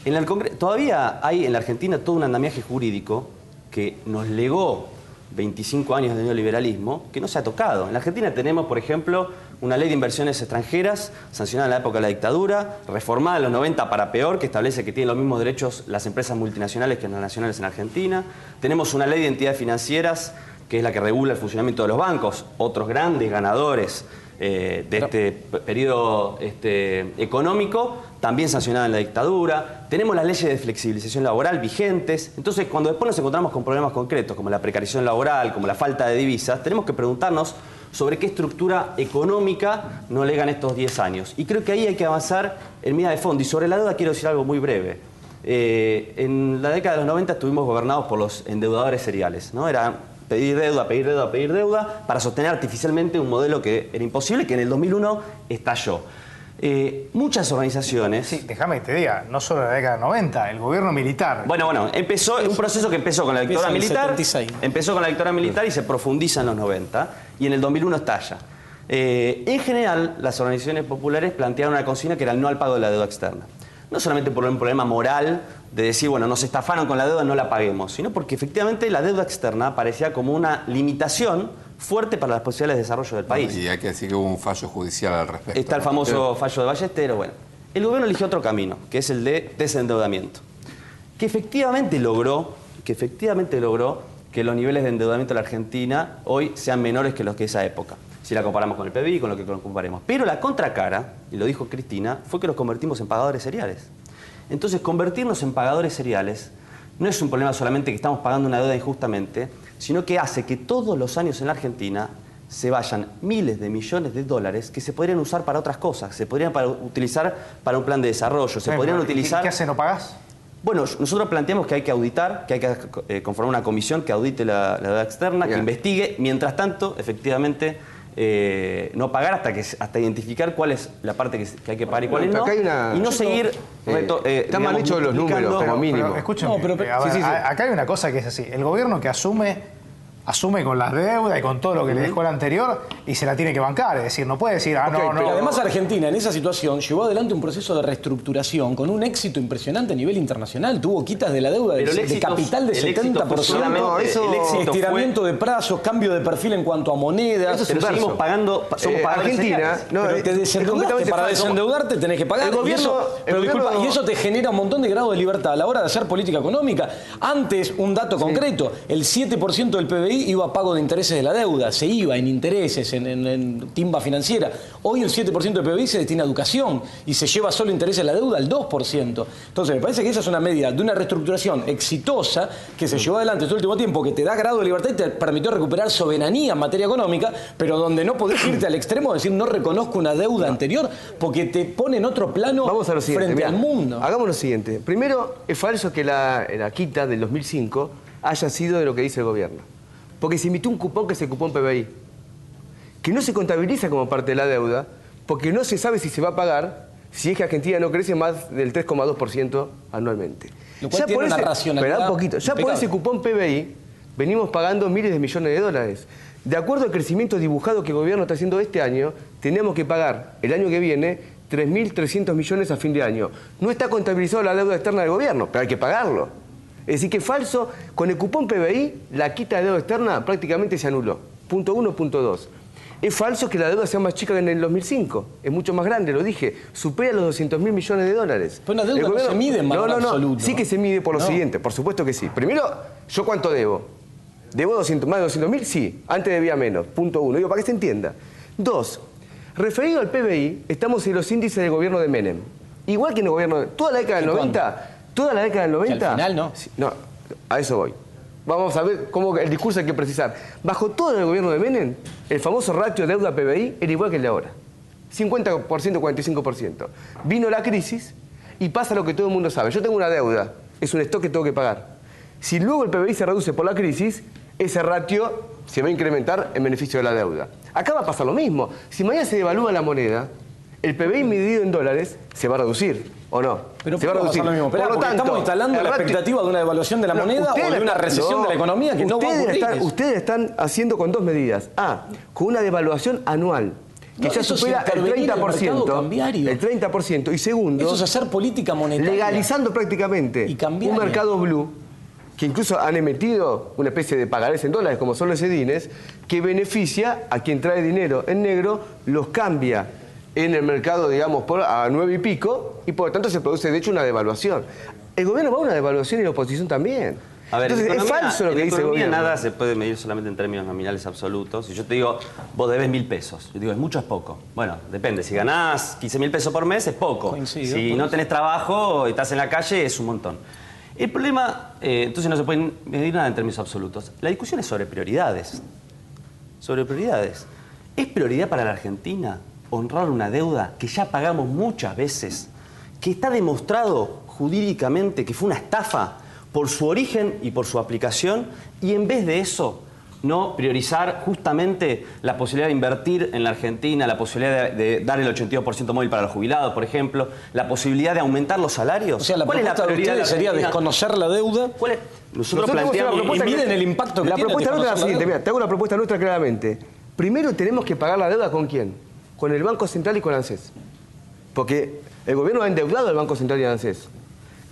En el Congreso, todavía hay en la Argentina todo un andamiaje jurídico que nos legó 25 años de neoliberalismo, que no se ha tocado. En la Argentina tenemos, por ejemplo, una ley de inversiones extranjeras, sancionada en la época de la dictadura, reformada en los 90 para peor, que establece que tienen los mismos derechos las empresas multinacionales que las nacionales en Argentina. Tenemos una ley de entidades financieras que es la que regula el funcionamiento de los bancos, otros grandes ganadores de este periodo económico, también sancionada en la dictadura. Tenemos las leyes de flexibilización laboral vigentes. Entonces, cuando después nos encontramos con problemas concretos, como la precarización laboral, como la falta de divisas, tenemos que preguntarnos sobre qué estructura económica nos legan estos 10 años. Y creo que ahí hay que avanzar en medida de fondo. Y sobre la deuda quiero decir algo muy breve. En la década de los 90 estuvimos gobernados por los endeudadores seriales, ¿no? Era pedir deuda, pedir deuda, pedir deuda para sostener artificialmente un modelo que era imposible, que en el 2001 estalló. Muchas organizaciones... Sí, déjame que te diga, no solo en la década del 90, el gobierno militar. Bueno, empezó un proceso que empezó con la dictadura militar, empezó con la dictadura militar y se profundiza en los 90, y en el 2001 estalla. En general, las organizaciones populares plantearon una consigna que era el no al pago de la deuda externa. No solamente por un problema moral de decir, bueno, nos estafaron con la deuda, no la paguemos, sino porque efectivamente la deuda externa parecía como una limitación fuerte para las posibilidades de desarrollo del país. Y hay que decir que hubo un fallo judicial al respecto. Está el famoso fallo de Ballesteros. Bueno, el gobierno eligió otro camino, que es el de desendeudamiento, que efectivamente logró que los niveles de endeudamiento de la Argentina hoy sean menores que los que esa época, si la comparamos con el PBI, con lo que comparemos. Pero la contracara, y lo dijo Cristina, fue que los convertimos en pagadores seriales. Entonces, convertirnos en pagadores seriales no es un problema solamente que estamos pagando una deuda injustamente, sino que hace que todos los años en la Argentina se vayan miles de millones de dólares que se podrían usar para otras cosas, se podrían utilizar para un plan de desarrollo, se podrían utilizar... ¿Qué hace, no pagás? Bueno, nosotros planteamos que hay que auditar, que hay que conformar una comisión que audite la deuda externa, que investigue. Mientras tanto, efectivamente, no pagar hasta identificar cuál es la parte que hay que pagar y cuál no. Y no seguir... Está mal hecho los números, como mínimo. Pero escúchame, acá hay una cosa que es así. El gobierno que asume con las deudas y con todo lo que le dejó el anterior y se la tiene que bancar. Es decir, no puede decir, no. Pero además Argentina en esa situación llevó adelante un proceso de reestructuración con un éxito impresionante a nivel internacional. Tuvo quitas de la deuda de capital de 70%, estiramiento de plazos, cambio de perfil en cuanto a monedas. Pero seguimos pagando, somos pagadores Argentina, pero te desendeudaste, para desendeudarte tenés que pagar. Y eso te genera un montón de grado de libertad a la hora de hacer política económica. Antes, un dato concreto, el 7% del PBI iba a pago de intereses de la deuda, se iba en intereses, en timba financiera. Hoy el 7% del PBI se destina a educación y se lleva solo intereses de la deuda al 2%. Entonces me parece que esa es una medida de una reestructuración exitosa que se llevó adelante este último tiempo, que te da grado de libertad y te permitió recuperar soberanía en materia económica, pero donde no podés irte al extremo de decir no reconozco una deuda anterior, porque te pone en otro plano frente al mundo. Hagamos lo siguiente. Primero, es falso que la quita del 2005 haya sido de lo que dice el gobierno. Porque se emitió un cupón que es el cupón PBI, que no se contabiliza como parte de la deuda, porque no se sabe si se va a pagar si es que Argentina no crece más del 3,2% anualmente. Lo cual tiene una racionalidad. Espera un poquito. Ya por ese cupón PBI venimos pagando miles de millones de dólares. De acuerdo al crecimiento dibujado que el gobierno está haciendo este año, tenemos que pagar el año que viene 3.300 millones a fin de año. No está contabilizado la deuda externa del gobierno, pero hay que pagarlo. Es decir, que es falso, con el cupón PBI, la quita de deuda externa prácticamente se anuló. Punto 1, punto 2. Es falso que la deuda sea más chica que en el 2005. Es mucho más grande, lo dije. Supera los 200.000 millones de dólares. Pero la deuda no se mide en valor absoluto. Sí que se mide por lo siguiente, por supuesto que sí. Primero, ¿yo cuánto debo? ¿Debo más de 200.000? Sí. Antes debía menos. Punto 1. Digo, para que se entienda. 2. Referido al PBI, estamos en los índices del gobierno de Menem. Igual que en el gobierno de... Toda la década del 90... Toda la década del 90... Que al final no. No, a eso voy. Vamos a ver cómo el discurso hay que precisar. Bajo todo el gobierno de Menem, el famoso ratio deuda-PBI era igual que el de ahora. 50%, 45%. Vino la crisis y pasa lo que todo el mundo sabe. Yo tengo una deuda, es un stock que tengo que pagar. Si luego el PBI se reduce por la crisis, ese ratio se va a incrementar en beneficio de la deuda. Acá va a pasar lo mismo. Si mañana se devalúa la moneda, el PBI medido en dólares se va a reducir. ¿O no? Pero se va a reducir. Lo mismo. Por lo tanto, estamos instalando la expectativa de una devaluación de la moneda o de una recesión de la economía que no va a ocurrir. Ustedes están haciendo con dos medidas. Con una devaluación anual que ya supera el 30%. El 30%. Y segundo, eso es hacer política monetaria. Legalizando prácticamente un mercado blue, que incluso han emitido una especie de pagarés en dólares, como son los sedines, que beneficia a quien trae dinero en negro, los cambia en el mercado, digamos, a 9 y pico, y por lo tanto se produce, de hecho, una devaluación. El gobierno va a una devaluación y la oposición también. A ver, Entonces, es falso lo que dice el gobierno. Nada se puede medir solamente en términos nominales absolutos. Si yo te digo, vos debes 1.000 pesos, yo digo, ¿es mucho o es poco? Bueno, depende. Si ganás 15.000 pesos por mes, es poco. Coincido, si no tenés trabajo y estás en la calle, es un montón. El problema, entonces no se puede medir nada en términos absolutos. La discusión es sobre prioridades. Sobre prioridades. ¿Es prioridad para la Argentina honrar una deuda que ya pagamos muchas veces, que está demostrado jurídicamente que fue una estafa por su origen y por su aplicación, y en vez de eso no priorizar justamente la posibilidad de invertir en la Argentina, la posibilidad de dar el 82% móvil para los jubilados, por ejemplo, la posibilidad de aumentar los salarios? O sea, la propuesta de ustedes sería desconocer la deuda. ¿Cuál es? Nosotros planteamos y miden el impacto que la tiene propuesta nuestra es la desconocer la siguiente, deuda. mira, te hago una propuesta nuestra claramente. Primero tenemos que pagar la deuda ¿con quién? Con el Banco Central y con ANSES. Porque el gobierno ha endeudado al Banco Central y a ANSES.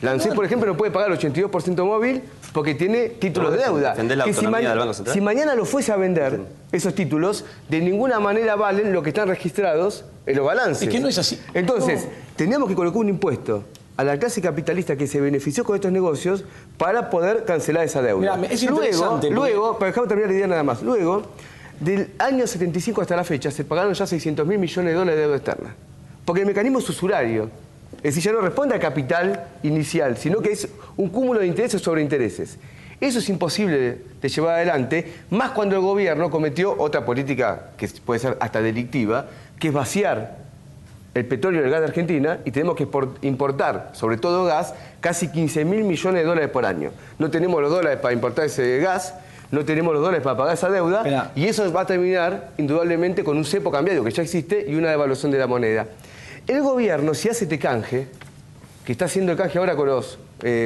La ANSES, por ejemplo, no puede pagar el 82% móvil porque tiene títulos de deuda. Defender la Que autonomía del Banco Central. Si mañana lo fuese a vender, esos títulos, de ninguna manera valen lo que están registrados en los balances. Es que no es así. Entonces, tendríamos que colocar un impuesto a la clase capitalista que se benefició con estos negocios para poder cancelar esa deuda. Mirá, es interesante, Luego, para dejar terminar la idea nada más, luego, del año 75 hasta la fecha, se pagaron ya 600.000 millones de dólares de deuda externa. Porque el mecanismo es usurario. Es decir, ya no responde al capital inicial, sino que es un cúmulo de intereses sobre intereses. Eso es imposible de llevar adelante, más cuando el gobierno cometió otra política que puede ser hasta delictiva, que es vaciar el petróleo y el gas de Argentina, y tenemos que importar, sobre todo gas, casi 15.000 millones de dólares por año. No tenemos los dólares para importar ese gas, no tenemos los dólares para pagar esa deuda, Esperá. y eso va a terminar indudablemente con un cepo cambiario que ya existe y una devaluación de la moneda. El gobierno, si hace este canje, que está haciendo el canje ahora con los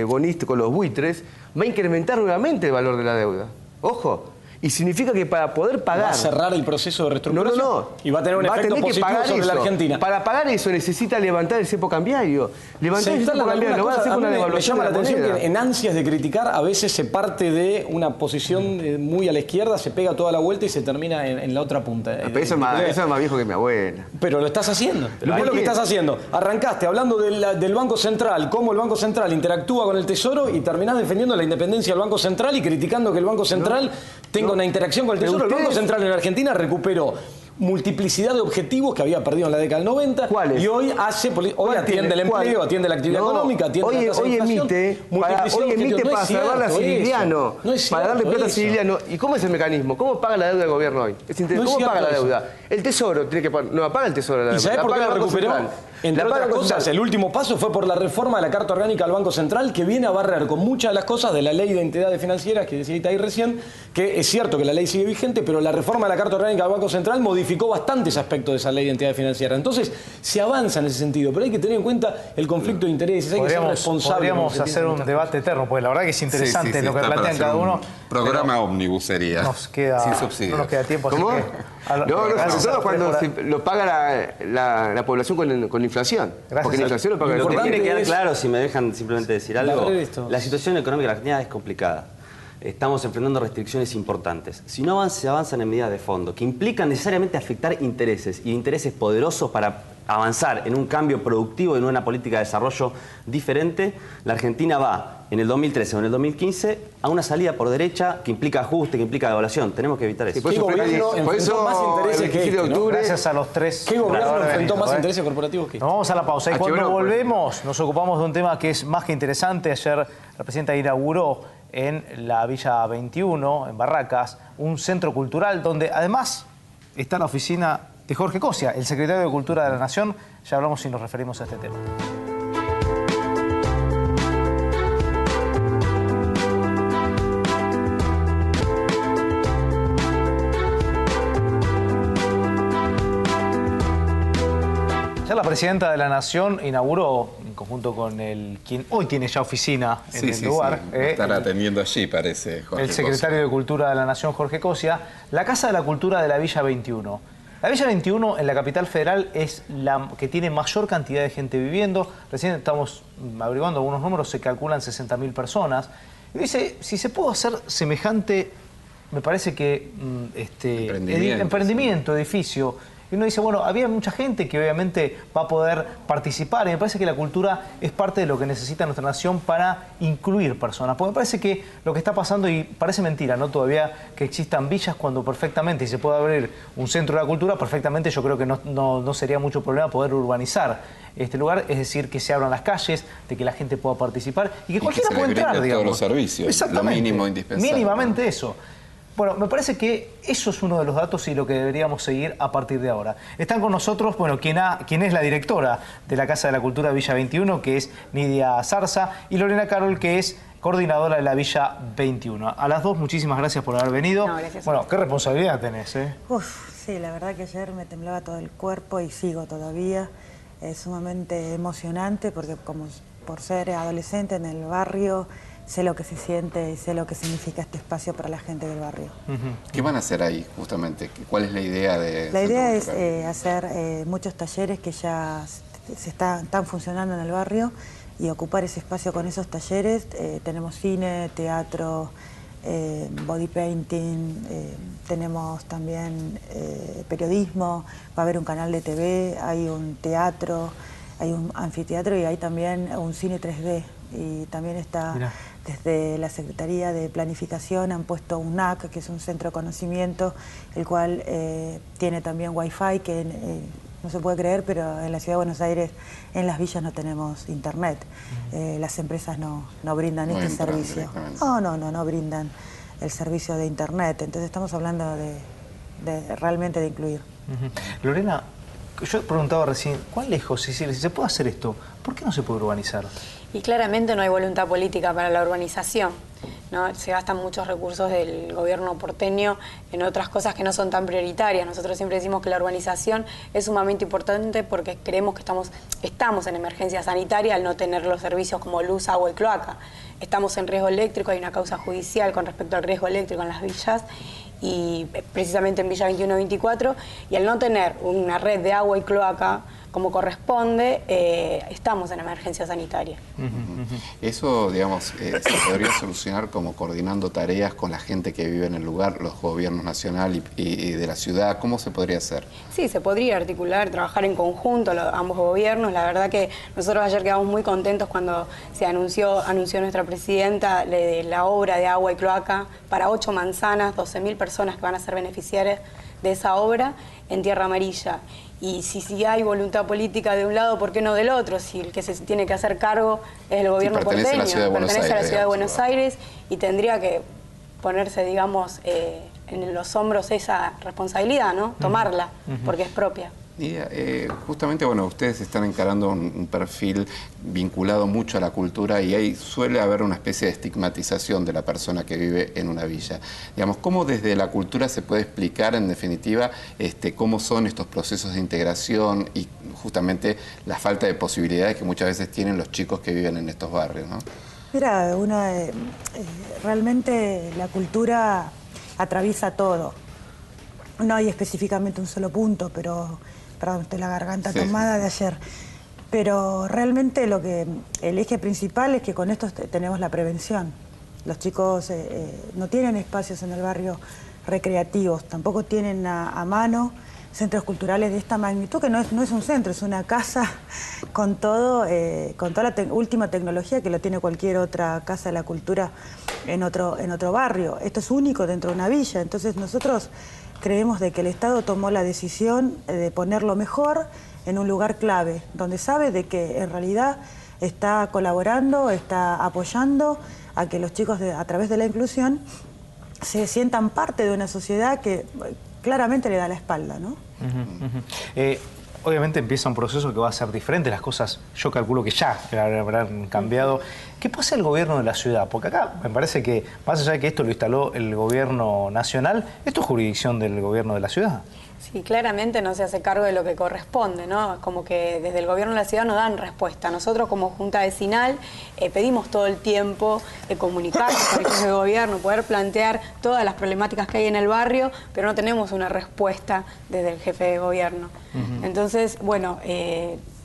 bonistas, con los buitres, va a incrementar nuevamente el valor de la deuda. Ojo. Y significa que para poder pagar... Va a cerrar el proceso de reestructuración. No. Y va a tener un efecto tener que positivo pagar sobre la eso. Argentina. Para pagar eso necesita levantar el cepo cambiario. Levantar el cepo cambiario lo van a hacer con una me devaluación llama de la atención moneda. que en ansias de criticar a veces se parte de una posición muy a la izquierda, se pega toda la vuelta y se termina en la otra punta. Pero eso es más viejo que mi abuela. Pero lo estás haciendo. Pero Es lo que hay que- estás haciendo. Arrancaste hablando del Banco Central, cómo el Banco Central interactúa con el Tesoro y terminás defendiendo la independencia del Banco Central y criticando que el Banco Central tenga una interacción con el Pero Tesoro. El Banco ustedes- Central en Argentina recuperó multiplicidad de objetivos que había perdido en la década del 90. ¿Cuáles? Y hoy hoy ¿Cuál atiende tiene? el empleo, ¿Cuál? atiende la actividad No, económica, atiende la tasa de hoy inflación. emite Multiplicidad de objetivos. No para es salvar a cierto Siciliano, eso. No es para darle cierto plata a eso. Siciliano. ¿Y cómo es el mecanismo? ¿Cómo paga la deuda del gobierno hoy? ¿Cómo paga la deuda? El Tesoro tiene que pagar. No la paga el Tesoro la deuda. ¿Y sabés la por qué paga la el Banco recuperó? Central. Entre La paga otras el Banco cosas, Central. el último paso fue por la reforma de la Carta Orgánica del Banco Central, que viene a barrer con muchas de las cosas de la ley de entidades financieras que decía ahí recién, que es cierto que la ley sigue vigente, pero la reforma de la Carta Orgánica del Banco Central modificó bastante ese aspecto de esa ley de entidades financieras. Entonces, se avanza en ese sentido, pero hay que tener en cuenta el conflicto de intereses, hay que ser responsable. Podríamos hacer un debate eterno, porque la verdad que es interesante Sí, lo que está para plantean hacer cada un uno. Programa ómnibus sería. Nos queda, sin subsidios. no nos queda tiempo, así ¿Cómo? que... Sobre todo cuando lo paga la población con la inflación. Gracias. Porque la inflación lo paga el Lo que importante tiene que quedar es- claro, si me dejan simplemente decir algo, Barrer esto. la situación económica de la Argentina es complicada. Estamos enfrentando restricciones importantes. Si no se avanzan en medidas de fondo, que implican necesariamente afectar intereses y intereses poderosos para avanzar en un cambio productivo, en una política de desarrollo diferente, la Argentina va en el 2013 o en el 2015 a una salida por derecha que implica ajuste, que implica devaluación. Tenemos que evitar eso. por ¿Qué eso gobierno por enfrentó eso más intereses el que 27 de este, no? octubre... Gracias a los tres. ¿Qué gobierno por haber enfrentó venido, más intereses corporativos que este? Nos vamos a la pausa. Y Ah, cuando bueno, volvemos, nos ocupamos de un tema que es más que interesante. Ayer la presidenta inauguró en la Villa 21, en Barracas, un centro cultural donde además está la oficina de Jorge Cosia, el secretario de Cultura de la Nación. Ya hablamos si nos referimos a este tema. Ya la presidenta de la Nación inauguró, en conjunto con quien hoy tiene ya oficina en el lugar, Estar atendiendo allí, parece, Jorge el secretario de Cultura de la Nación, Jorge Cosia, la Casa de la Cultura de la Villa 21. La Villa 21 en la capital federal es la que tiene mayor cantidad de gente viviendo. Recién estamos averiguando algunos números, se calculan 60.000 personas. Y dice, si se puede hacer semejante, me parece que Emprendimiento, emprendimiento, edificio, Y uno dice, bueno, había mucha gente que obviamente va a poder participar, y me parece que la cultura es parte de lo que necesita nuestra nación para incluir personas. Porque me parece que lo que está pasando, y parece mentira, ¿no? Todavía que existan villas cuando perfectamente, y se puede abrir un centro de la cultura, perfectamente yo creo que no sería mucho problema poder urbanizar este lugar, es decir, que se abran las calles, de que la gente pueda participar y que cualquiera pueda entrar, digamos. Todos los servicios, lo mínimo indispensable. Mínimamente eso. Bueno, me parece que eso es uno de los datos y lo que deberíamos seguir a partir de ahora. Están con nosotros, bueno, quien es la directora de la Casa de la Cultura Villa 21, que es Nidia Zarza, y Lorena Carol, que es coordinadora de la Villa 21. A las dos, muchísimas gracias por haber venido. No, gracias. Bueno, qué responsabilidad tenés, ¿eh? Sí, la verdad que ayer me temblaba todo el cuerpo y sigo todavía. Es sumamente emocionante porque por ser adolescente en el barrio, sé lo que se siente y sé lo que significa este espacio para la gente del barrio. ¿Qué van a hacer ahí, justamente? ¿Cuál es la idea de...? La idea es hacer muchos talleres que ya están funcionando en el barrio y ocupar ese espacio con esos talleres. Tenemos cine, teatro, body painting, tenemos también periodismo, va a haber un canal de TV, hay un teatro, hay un anfiteatro y hay también un cine 3D. Y también está, Mirá, desde la Secretaría de Planificación han puesto un NAC, que es un centro de conocimiento, el cual tiene también Wi-Fi, que no se puede creer, pero en la Ciudad de Buenos Aires, en las villas no tenemos internet. Las empresas no brindan este servicio. No brindan el servicio de internet. Entonces estamos hablando de realmente de incluir. Lorena, yo preguntaba recién, ¿cuán lejos, si se puede hacer esto? ¿Por qué no se puede urbanizar? Y claramente no hay voluntad política para la urbanización, ¿no? Se gastan muchos recursos del gobierno porteño en otras cosas que no son tan prioritarias. Nosotros siempre decimos que la urbanización es sumamente importante porque creemos que estamos en emergencia sanitaria al no tener los servicios como luz, agua y cloaca. Estamos en riesgo eléctrico, hay una causa judicial con respecto al riesgo eléctrico en las villas, y precisamente en Villa 21-24, y al no tener una red de agua y cloaca como corresponde, estamos en emergencia sanitaria. Eso, digamos, se podría solucionar como coordinando tareas con la gente que vive en el lugar, los gobiernos nacional y de la ciudad. ¿Cómo se podría hacer? Sí, se podría articular, trabajar en conjunto ambos gobiernos. La verdad que nosotros ayer quedamos muy contentos cuando se anunció nuestra presidenta la obra de agua y cloaca para 8 manzanas, 12.000 personas que van a ser beneficiarias de esa obra en Tierra Amarilla. Y si hay voluntad política de un lado, ¿por qué no del otro? Si el que se tiene que hacer cargo es el gobierno porteño, pertenece a la Ciudad de Buenos Aires y tendría que ponerse, digamos, en los hombros esa responsabilidad, ¿no? Tomarla, porque es propia. Y justamente, bueno, ustedes están encarando un perfil vinculado mucho a la cultura y ahí suele haber una especie de estigmatización de la persona que vive en una villa. Digamos, ¿cómo desde la cultura se puede explicar, en definitiva, cómo son estos procesos de integración y justamente la falta de posibilidades que muchas veces tienen los chicos que viven en estos barrios, ¿no? Mira, realmente la cultura atraviesa todo. No hay específicamente un solo punto, pero... Perdón, estoy la garganta tomada de ayer. Pero realmente el eje principal es que con esto tenemos la prevención. Los chicos no tienen espacios en el barrio recreativos, tampoco tienen a mano centros culturales de esta magnitud, que no es un centro, es una casa con toda la última tecnología que lo tiene cualquier otra casa de la cultura en otro barrio. Esto es único dentro de una villa, entonces nosotros creemos de que el Estado tomó la decisión de ponerlo mejor en un lugar clave, donde sabe de que en realidad está colaborando, está apoyando a que los chicos a través de la inclusión se sientan parte de una sociedad que claramente le da la espalda, ¿no? Obviamente empieza un proceso que va a ser diferente, las cosas yo calculo que ya habrán cambiado. ¿Qué pasa el gobierno de la ciudad? Porque acá me parece que, más allá de que esto lo instaló el gobierno nacional, esto es jurisdicción del gobierno de la ciudad. Sí, claramente no se hace cargo de lo que corresponde, ¿no? Como que desde el gobierno de la ciudad no dan respuesta. Nosotros como Junta Vecinal pedimos todo el tiempo comunicarnos con el jefe de gobierno, poder plantear todas las problemáticas que hay en el barrio, pero no tenemos una respuesta desde el jefe de gobierno. Entonces, bueno,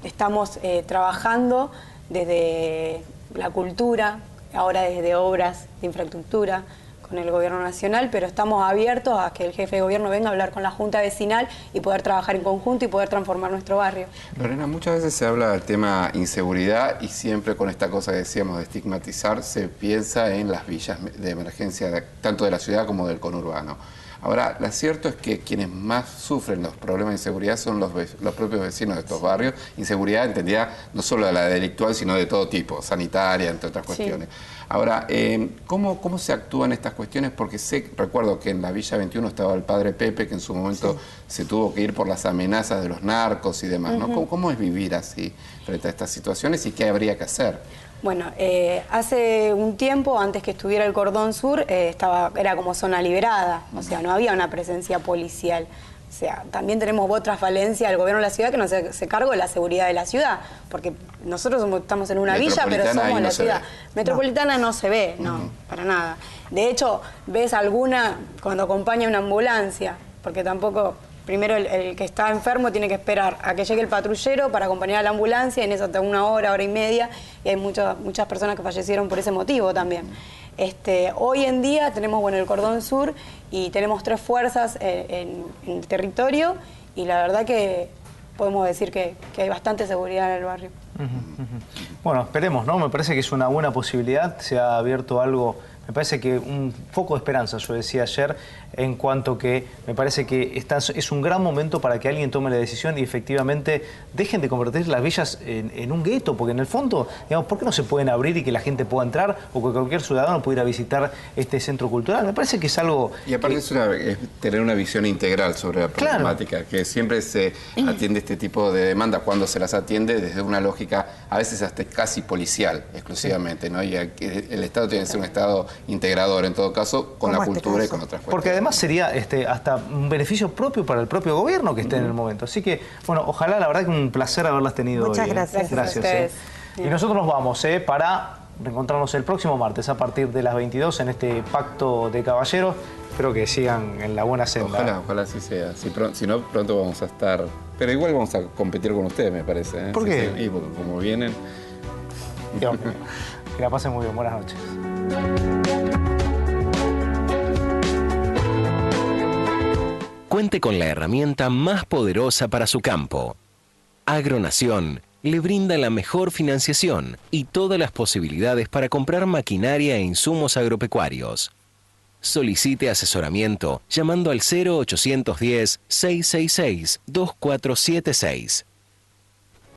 estamos trabajando desde la cultura, ahora desde obras de infraestructura, con el gobierno nacional, pero estamos abiertos a que el jefe de gobierno venga a hablar con la Junta Vecinal y poder trabajar en conjunto y poder transformar nuestro barrio. Lorena, muchas veces se habla del tema inseguridad y siempre con esta cosa que decíamos de estigmatizar se piensa en las villas de emergencia, tanto de la ciudad como del conurbano. Ahora, lo cierto es que quienes más sufren los problemas de inseguridad son los propios vecinos de estos barrios. Inseguridad entendida no solo de la delictual, sino de todo tipo, sanitaria, entre otras cuestiones. Sí. Ahora, ¿cómo se actúan estas cuestiones? Porque recuerdo que en la Villa 21 estaba el padre Pepe, que en su momento se tuvo que ir por las amenazas de los narcos y demás, ¿no? ¿Cómo es vivir así frente a estas situaciones y qué habría que hacer? Bueno, hace un tiempo, antes que estuviera el Cordón Sur, era como zona liberada, o sea, no había una presencia policial. O sea, también tenemos otras falencias del gobierno de la ciudad que no se cargo de la seguridad de la ciudad, porque nosotros estamos en una villa, pero somos la ciudad. Metropolitana no se ve, no, para nada. De hecho, ves alguna cuando acompaña una ambulancia, porque tampoco... Primero el que está enfermo tiene que esperar a que llegue el patrullero para acompañar a la ambulancia, y en eso hasta una hora y media, y hay muchas personas que fallecieron por ese motivo también. Hoy en día tenemos el Cordón Sur y tenemos 3 fuerzas en el territorio, y la verdad que podemos decir que hay bastante seguridad en el barrio. Bueno, esperemos, ¿no? Me parece que es una buena posibilidad, se ha abierto algo... Me parece que un foco de esperanza, yo decía ayer, en cuanto que me parece que es un gran momento para que alguien tome la decisión y efectivamente dejen de convertir las villas en un gueto, porque en el fondo, digamos, ¿por qué no se pueden abrir y que la gente pueda entrar o que cualquier ciudadano pueda ir a visitar este centro cultural? Me parece que es algo... Y aparte es tener una visión integral sobre la problemática, que siempre se atiende este tipo de demandas cuando se las atiende desde una lógica, a veces hasta casi policial, exclusivamente, ¿no? Y el Estado tiene que ser un Estado integrador, en todo caso, con la cultura y con otras cuestiones. Porque además sería hasta un beneficio propio para el propio gobierno que esté en el momento. Así que, bueno, ojalá, la verdad que un placer haberlas tenido Muchas hoy. gracias. Gracias. Y nosotros nos vamos para reencontrarnos el próximo martes a partir de las 22 en este Pacto de Caballeros. Espero que sigan en la buena senda. Ojalá así sea. Si no, pronto vamos a estar... Pero igual vamos a competir con ustedes, me parece. ¿Por qué? Sí, porque como vienen... Que la pasen muy bien. Buenas noches. Cuente con la herramienta más poderosa para su campo. Agronación le brinda la mejor financiación y todas las posibilidades para comprar maquinaria e insumos agropecuarios. Solicite asesoramiento llamando al 0810-666-2476.